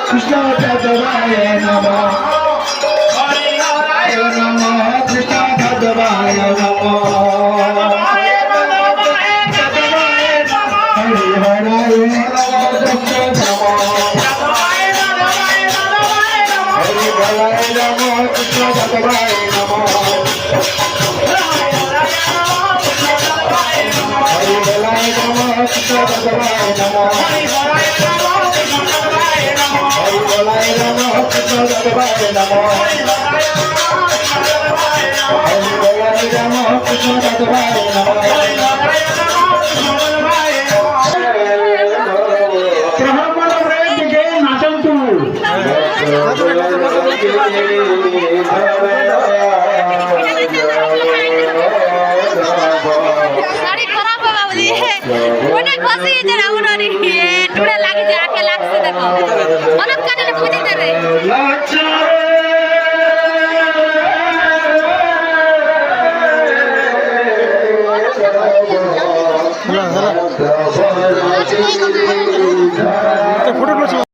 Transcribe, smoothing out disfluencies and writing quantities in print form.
কৃষ্ণ যাদবায় নমঃ হরি হরায় নমঃ কৃষ্ণ যাদবায় নমঃ হরি হরায় নমঃ কৃষ্ণ যাদবায় নমঃ কৃষ্ণ যাদবায় নমঃ হরি বলাই নমঃ কৃষ্ণ যাদবায় নমঃ হরি বলাই নমঃ কৃষ্ণ যাদবায় নমঃ ব্রাহ্মণ দিকে নাচন্তু অনেক খুশি যে রাউনারি টুড়ে লাগিছে আঁকে লাগছে দেখো অনেক কানে বুঝিতে রে ফটো